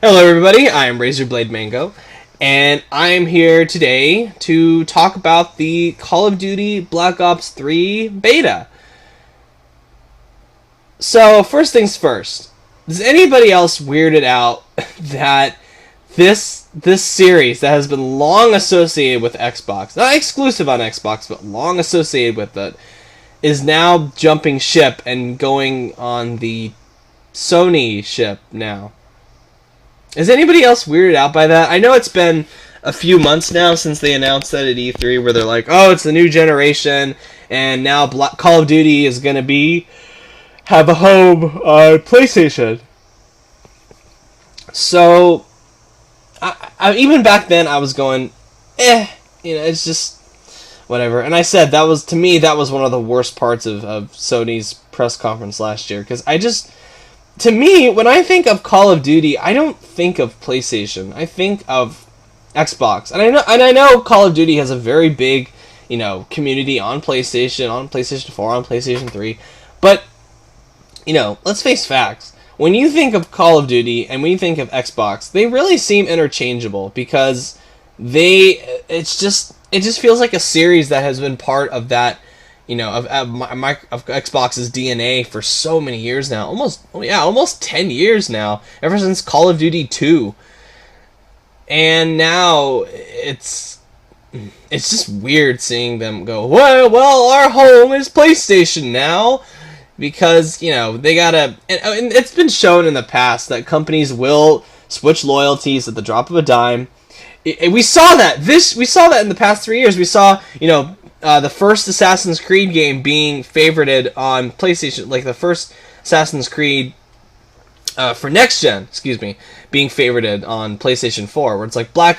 Hello everybody, I am Razorblade Mango, and I am here today to talk about the Call of Duty Black Ops 3 beta. So, first things first, is anybody else weirded out that this series that has been long associated with Xbox, not exclusive on Xbox, but long associated with it, is now jumping ship and going on the Sony ship now? Is anybody else weirded out by that? I know it's been a few months now since they announced that at E3, where they're like, oh, it's the new generation, and now Call of Duty is going to have a home on PlayStation. So, I even back then, I was going, it's just whatever. And I said, that was one of the worst parts of Sony's press conference last year, because to me, when I think of Call of Duty, I don't think of PlayStation. I think of Xbox. And I know Call of Duty has a very big, community on PlayStation 4, on PlayStation 3. But, let's face facts. When you think of Call of Duty and when you think of Xbox, they really seem interchangeable because it just feels like a series that has been part of that, of Xbox's DNA for so many years now. Almost 10 years now. Ever since Call of Duty 2. And now it's just weird seeing them go, well, our home is PlayStation now. Because, they gotta... And it's been shown in the past that companies will switch loyalties at the drop of a dime. We saw that. We saw that in the past 3 years. We saw, the first Assassin's Creed game being favorited on PlayStation, like the first Assassin's Creed for next gen, being favorited on PlayStation 4, where it's like Black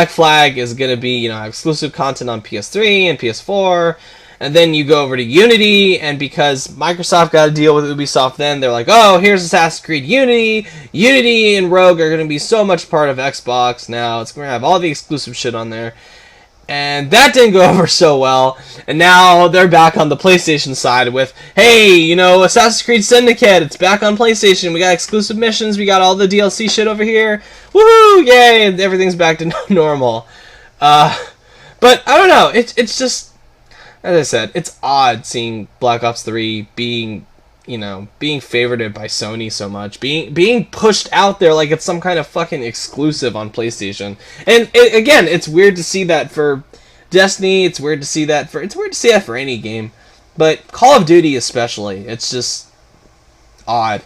Flag is gonna be exclusive content on PS3 and PS4, and then you go over to Unity, and because Microsoft got to deal with Ubisoft, then they're like, oh, here's Assassin's Creed Unity. Unity and Rogue are gonna be so much part of Xbox now. It's gonna have all the exclusive shit on there. And that didn't go over so well, and now they're back on the PlayStation side with, hey, Assassin's Creed Syndicate, it's back on PlayStation, we got exclusive missions, we got all the DLC shit over here, woohoo, yay, and everything's back to normal. But, I don't know, it's just, as I said, it's odd seeing Black Ops 3 being favorited by Sony so much, being pushed out there like it's some kind of fucking exclusive on PlayStation. And again, it's weird to see that for Destiny. It's weird to see that for any game, but Call of Duty especially. It's just odd.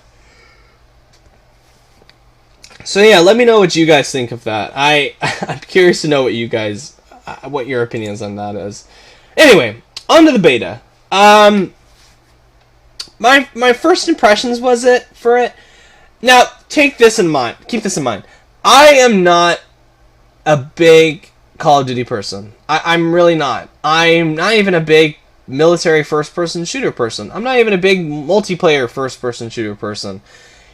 So yeah, let me know what you guys think of that. I'm curious to know what your opinions on that is. Anyway, on to the beta. My first impressions for it. Now, keep this in mind. I am not a big Call of Duty person. I'm really not. I'm not even a big military first-person shooter person. I'm not even a big multiplayer first-person shooter person.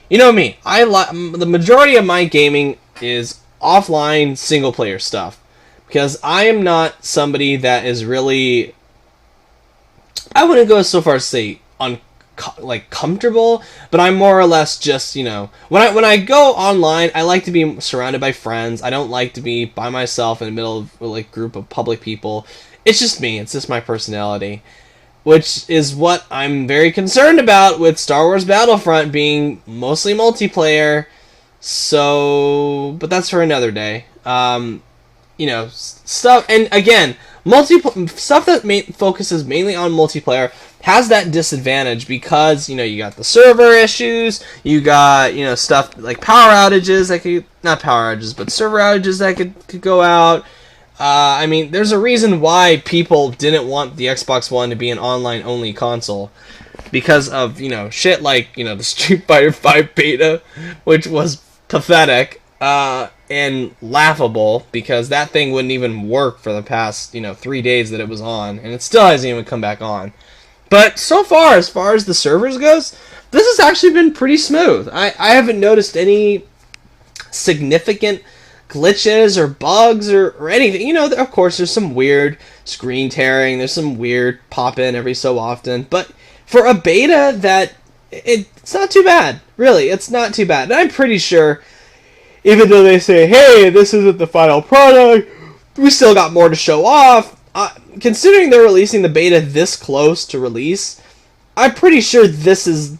You know me. The majority of my gaming is offline single-player stuff. Because I am not somebody that is really... I wouldn't go so far as to say comfortable, but I'm more or less just, when I go online, I like to be surrounded by friends. I don't like to be by myself in the middle of a group of public people. It's just me. It's just my personality, which is what I'm very concerned about with Star Wars Battlefront being mostly multiplayer. So, but that's for another day. Stuff, and again, stuff that focuses mainly on multiplayer has that disadvantage because, you got the server issues, you got, stuff like power outages that not power outages, but server outages that could go out. There's a reason why people didn't want the Xbox One to be an online-only console. Because of, shit like, the Street Fighter V beta, which was pathetic, and laughable, because that thing wouldn't even work for the past, 3 days that it was on, and it still hasn't even come back on. But so far as the servers goes, this has actually been pretty smooth. I haven't noticed any significant glitches or bugs or anything. Of course, there's some weird screen tearing, there's some weird pop-in every so often, but for a beta that it's not too bad. Really, it's not too bad. And I'm pretty sure, even though they say, hey, this isn't the final product, we still got more to show off. Considering they're releasing the beta this close to release, I'm pretty sure this is,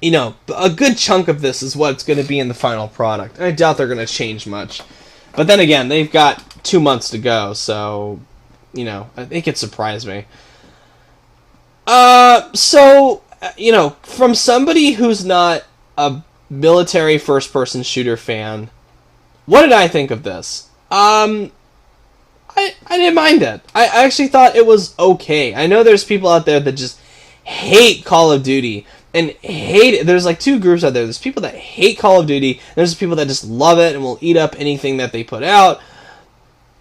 a good chunk of this is what's going to be in the final product. And I doubt they're going to change much. But then again, they've got 2 months to go, so, it could surprise me. From somebody who's not a military first-person shooter fan, what did I think of this? I didn't mind it. I actually thought it was okay. I know there's people out there that just hate Call of Duty and hate it. There's like two groups out there. There's people that hate Call of Duty, and there's people that just love it and will eat up anything that they put out.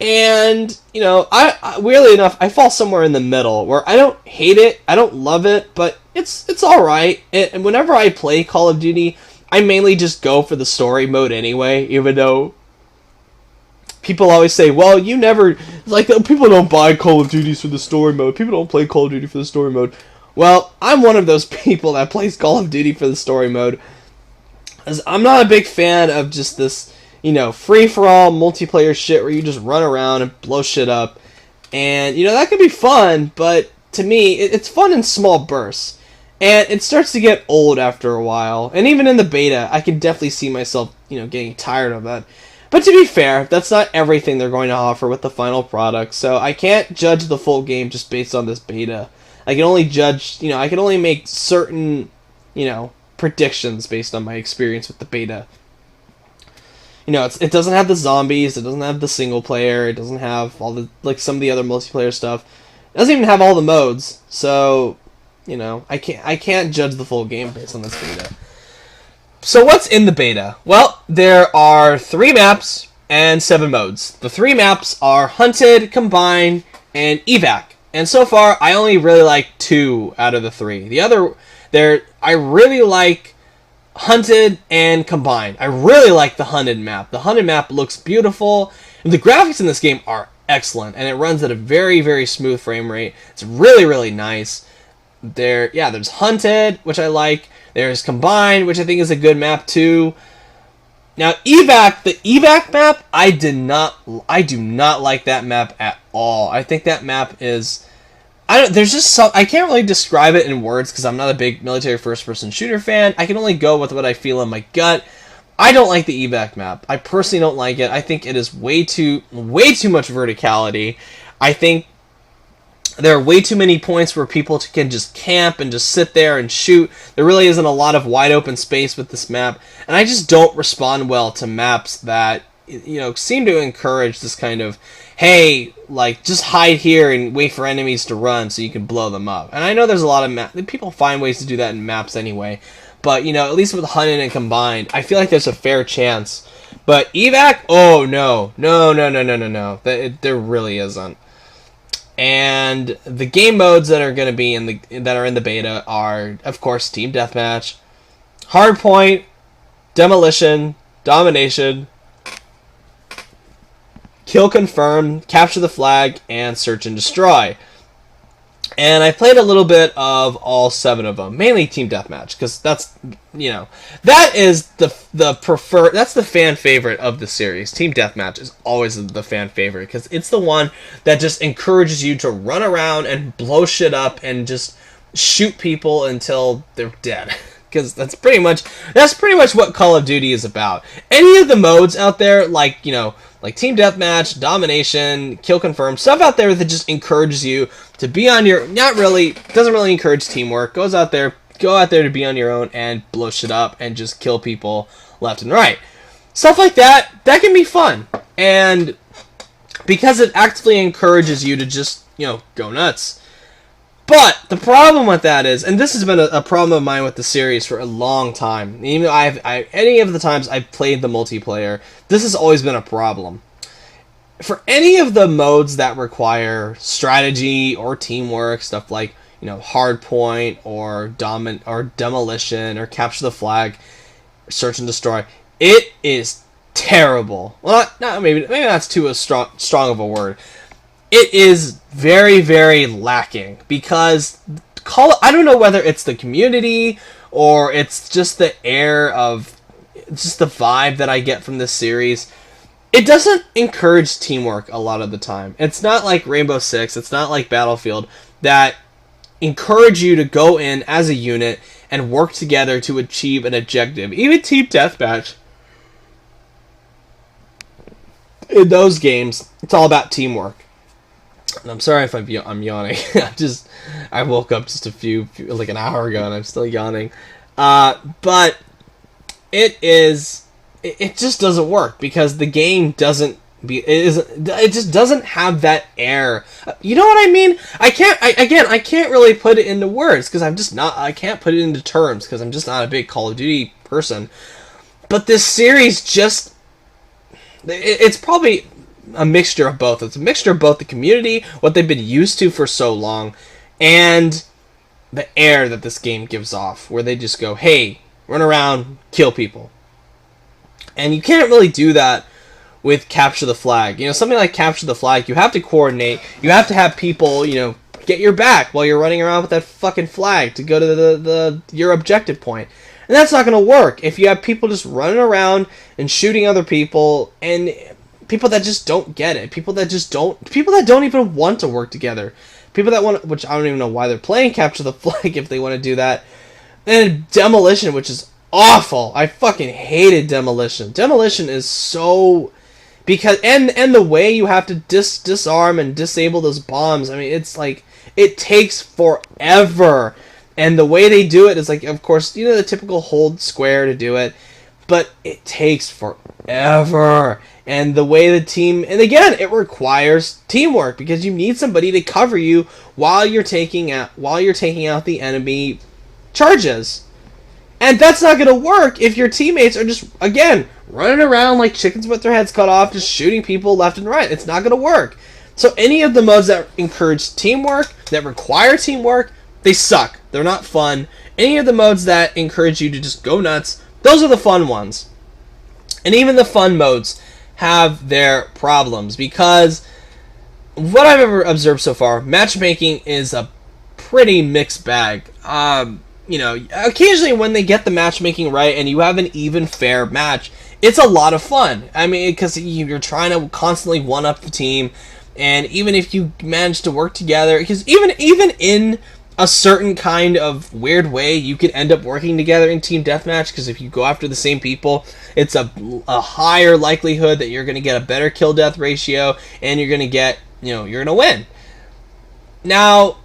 And, I weirdly enough, I fall somewhere in the middle where I don't hate it, I don't love it, but it's alright. And whenever I play Call of Duty, I mainly just go for the story mode anyway, even though people always say, well, you never, people don't buy Call of Duties for the story mode, people don't play Call of Duty for the story mode. Well, I'm one of those people that plays Call of Duty for the story mode, as I'm not a big fan of just this, free-for-all multiplayer shit where you just run around and blow shit up. And, that can be fun, but to me, it's fun in small bursts. And it starts to get old after a while. And even in the beta, I can definitely see myself, getting tired of that. But to be fair, that's not everything they're going to offer with the final product, so I can't judge the full game just based on this beta. I can only judge, I can only make certain, predictions based on my experience with the beta. It doesn't have the zombies, it doesn't have the single player, it doesn't have all the, some of the other multiplayer stuff. It doesn't even have all the modes, so, I can't judge the full game based on this beta. So what's in the beta? Well, there are 3 maps and 7 modes. The 3 maps are Hunted, Combine, and Evac. And so far, I only really like 2 out of the 3. The other, I really like Hunted and Combine. I really like the Hunted map. The Hunted map looks beautiful. And the graphics in this game are excellent, and it runs at a very, very smooth frame rate. It's really, really nice. There's Hunted, which I like. There's Combine, which I think is a good map too. Now, Evac, the Evac map, I do not like that map at all. I think that map is, I can't really describe it in words because I'm not a big military first-person shooter fan. I can only go with what I feel in my gut. I don't like the Evac map. I personally don't like it. I think it is way too much verticality. I think there are way too many points where people can just camp and just sit there and shoot. There really isn't a lot of wide open space with this map. And I just don't respond well to maps that, seem to encourage this kind of, hey, just hide here and wait for enemies to run so you can blow them up. And I know there's a lot of people find ways to do that in maps anyway. But, at least with Hunted and Combined, I feel like there's a fair chance. But Evac? Oh, no. No. There really isn't. And the game modes that are going to be in the beta are, of course, Team Deathmatch, Hardpoint, Demolition, Domination, Kill Confirm, Capture the Flag, and Search and Destroy. And I played a little bit of all 7 of them, mainly Team Deathmatch, because that's, that is that's the fan favorite of the series. Team Deathmatch is always the fan favorite, because it's the one that just encourages you to run around and blow shit up and just shoot people until they're dead. Because that's pretty much what Call of Duty is about. Any of the modes out there, like Team Deathmatch, Domination, Kill Confirm, stuff out there that just encourages you to be on your, doesn't really encourage teamwork, go out there to be on your own and blow shit up and just kill people left and right. Stuff like that can be fun. And because it actively encourages you to just, go nuts. But the problem with that is, and this has been a problem of mine with the series for a long time, even though any of the times I've played the multiplayer, this has always been a problem. For any of the modes that require strategy or teamwork, stuff like, Hardpoint or Demolition or Capture the Flag, Search and Destroy, it is terrible. Well, maybe that's too strong of a word. It is very, very lacking, because I don't know whether it's the community or it's just the air of, just the vibe that I get from this series. It doesn't encourage teamwork a lot of the time. It's not like Rainbow Six, it's not like Battlefield, that encourage you to go in as a unit and work together to achieve an objective. Even Team Deathmatch, in those games, it's all about teamwork. And I'm sorry if I'm yawning. I woke up just like an hour ago, and I'm still yawning. But it just doesn't work because the game it just doesn't have that air. You know what I mean? I can't really put it into words because I can't put it into terms because I'm just not a big Call of Duty person. But this series it's probably a mixture of both. It's a mixture of both the community, what they've been used to for so long, and the air that this game gives off, where they just go, hey, run around, kill people. And you can't really do that with Capture the Flag. You know, something like Capture the Flag, you have to coordinate, you have to have people, get your back while you're running around with that fucking flag to go to your objective point. And that's not going to work if you have people just running around and shooting other people, and people that just don't get it. People that don't even want to work together. People that want, which I don't even know why they're playing Capture the Flag if they want to do that. And Demolition, which is awful. I fucking hated Demolition. Demolition is so, because and the way you have to disarm and disable those bombs. I mean, it's like it takes forever. And the way they do it is like, of course, the typical hold square to do it, but it takes forever. And the way the team, and again, it requires teamwork because you need somebody to cover you while you're taking out the enemy charges. And that's not going to work if your teammates are just, again, running around like chickens with their heads cut off, just shooting people left and right. It's not going to work. So any of the modes that encourage teamwork, that require teamwork, they suck. They're not fun. Any of the modes that encourage you to just go nuts, those are the fun ones. And even the fun modes have their problems because what I've ever observed so far, matchmaking is a pretty mixed bag. Occasionally when they get the matchmaking right and you have an even fair match, it's a lot of fun. I mean, because you're trying to constantly one-up the team, and even if you manage to work together, because even in a certain kind of weird way, you could end up working together in Team Deathmatch, because if you go after the same people, it's a higher likelihood that you're going to get a better kill-death ratio, and you're going to get, you're going to win. Now,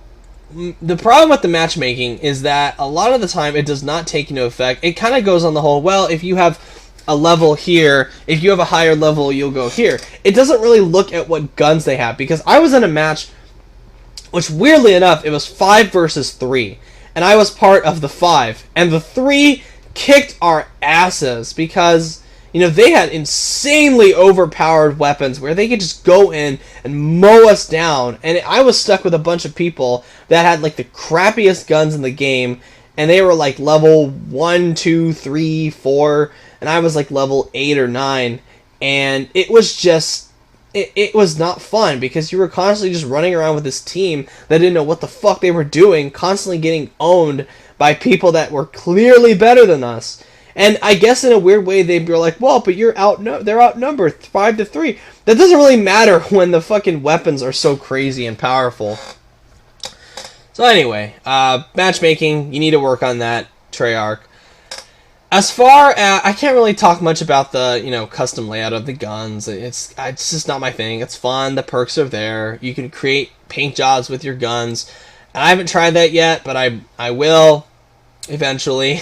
the problem with the matchmaking is that a lot of the time it does not take into effect. It kind of goes on the whole, well, if you have a level here, if you have a higher level, you'll go here. It doesn't really look at what guns they have, because I was in a match which, weirdly enough, it was 5 versus 3. And I was part of the 5. And the 3 kicked our asses because, they had insanely overpowered weapons where they could just go in and mow us down. And I was stuck with a bunch of people that had, like, the crappiest guns in the game. And they were, like, level 1, 2, 3, 4. And I was, like, level 8 or 9. And it was just... It was not fun because you were constantly just running around with this team that didn't know what the fuck they were doing, constantly getting owned by people that were clearly better than us. And I guess in a weird way they'd be like, well, but they're outnumbered 5-3. That doesn't really matter when the fucking weapons are so crazy and powerful. So anyway, matchmaking, you need to work on that, Treyarch. As far as, I can't really talk much about the, custom layout of the guns. It's just not my thing. It's fun. The perks are there. You can create paint jobs with your guns. And I haven't tried that yet, but I will eventually.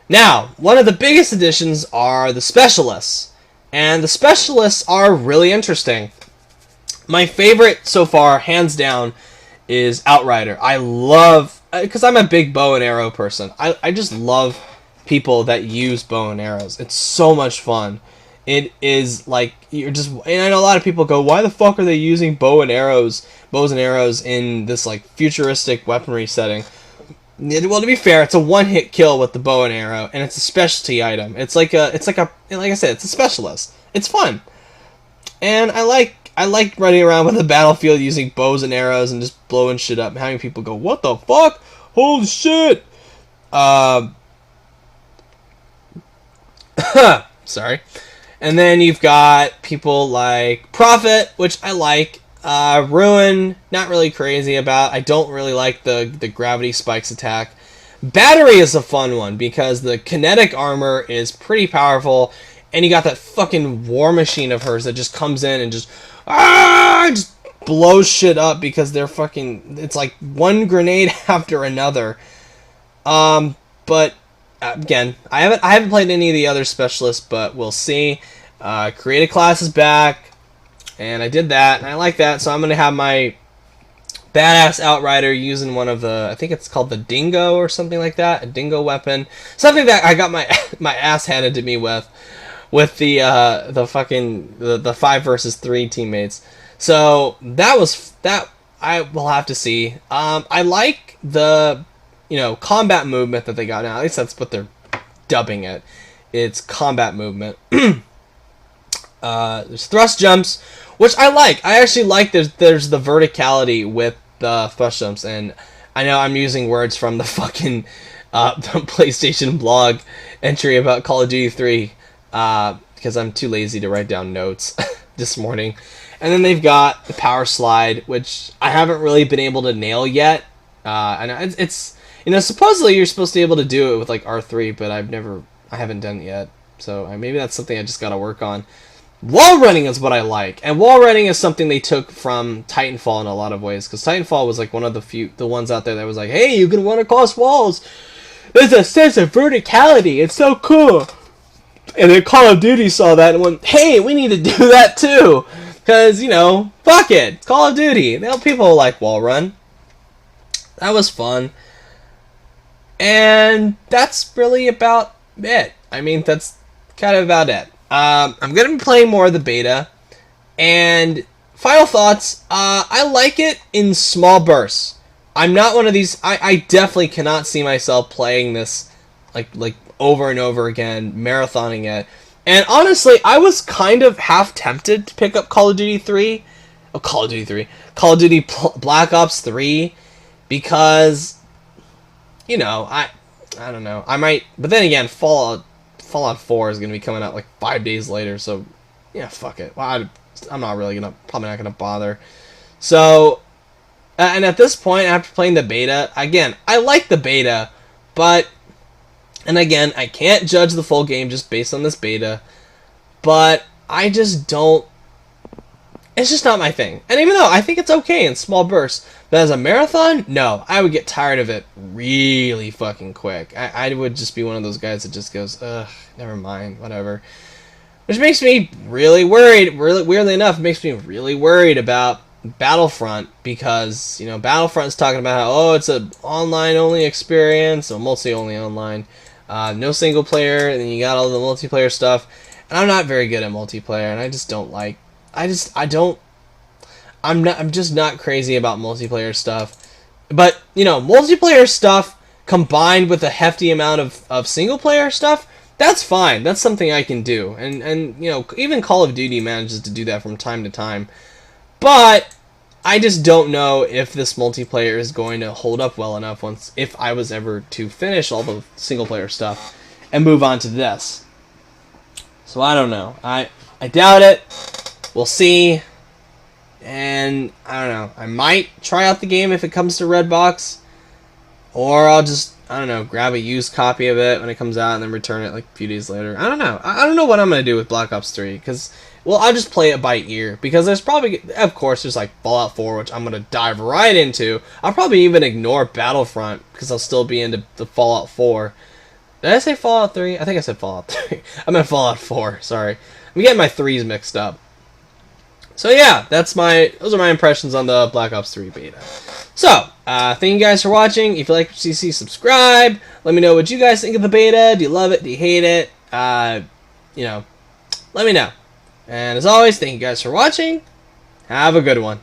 Now, one of the biggest additions are the specialists. And the specialists are really interesting. My favorite so far, hands down, is Outrider. I love, because I'm a big bow and arrow person. I just love people that use bow and arrows. It's so much fun. It is like, you're just, and I know a lot of people go, why the fuck are they using bows and arrows in this like futuristic weaponry setting? Well, to be fair, it's a one-hit kill with the bow and arrow, and it's a specialty item. Like I said, it's a specialist. It's fun. And I like like running around with a battlefield using bows and arrows and just blowing shit up and having people go, "What the fuck? Holy shit!" Sorry. And then you've got people like Prophet, which I like. Ruin, not really crazy about. I don't really like the gravity spikes attack. Battery is a fun one because the kinetic armor is pretty powerful, and you got that fucking war machine of hers that just comes in and just blows shit up because they're fucking. It's like one grenade after another. But again, I haven't played any of the other specialists, but we'll see. Creative class is back, and I did that, and I like that, so I'm gonna have my badass outrider using one of the, I think it's called the dingo or something like that, a dingo weapon, something that I got my ass handed to me with the fucking the 5 versus 3 teammates. So that I will have to see. I like the combat movement that they got now. At least that's what they're dubbing it. It's combat movement. There's thrust jumps, which I like. I actually like there's the verticality with the thrust jumps, and I know I'm using words from the fucking the PlayStation blog entry about Call of Duty 3 because I'm too lazy to write down notes this morning. And then they've got the power slide, which I haven't really been able to nail yet. And it's supposedly you're supposed to be able to do it with like R3, but I haven't done it yet. So maybe that's something I just gotta work on. Wall running is what I like, and wall running is something they took from Titanfall in a lot of ways, because Titanfall was like one of the ones out there that was like, hey, you can run across walls. There's a sense of verticality. It's so cool. And then Call of Duty saw that and went, hey, we need to do that too, because fuck it, it's Call of Duty. People like wall run. That was fun, and that's really about it. I mean, that's kind of about it. I'm going to be playing more of the beta, and final thoughts, I like it in small bursts. I'm not one of these, I definitely cannot see myself playing this like over and over again, marathoning it. And honestly, I was kind of half tempted to pick up Call of Duty Black Ops 3, because, I don't know, I might, but then again, Fallout 4 is going to be coming out like 5 days later, so yeah, fuck it. Well, I'm probably not going to bother. So, and at this point, after playing the beta, again, I like the beta, and again, I can't judge the full game just based on this beta, but I just don't, it's just not my thing. And even though I think it's okay in small bursts, but as a marathon, no, I would get tired of it really fucking quick. I would just be one of those guys that just goes, ugh, never mind, whatever. Which makes me really worried, weirdly enough, it makes me really worried about Battlefront, because, Battlefront's talking about how, oh, it's an online-only experience, or multi-only online, no single player, and then you got all the multiplayer stuff, and I'm not very good at multiplayer, and I just don't like, I'm just not crazy about multiplayer stuff. But, multiplayer stuff combined with a hefty amount of single player stuff, that's fine. That's something I can do. And even Call of Duty manages to do that from time to time. But I just don't know if this multiplayer is going to hold up well enough if I was ever to finish all the single player stuff and move on to this. So I don't know. I doubt it. We'll see, and I don't know, I might try out the game if it comes to Redbox, or I'll just, I don't know, grab a used copy of it when it comes out and then return it like a few days later. I don't know. I don't know what I'm going to do with Black Ops 3, because, well, I'll just play it by ear, because there's probably, of course, there's like Fallout 4, which I'm going to dive right into. I'll probably even ignore Battlefront, because I'll still be into the Fallout 4. Did I say Fallout 3? I think I said Fallout 3. I meant Fallout 4, sorry. I'm getting my 3s mixed up. So yeah, those are my impressions on the Black Ops 3 beta. So, thank you guys for watching. If you like what you see, subscribe. Let me know what you guys think of the beta. Do you love it? Do you hate it? Let me know. And as always, thank you guys for watching. Have a good one.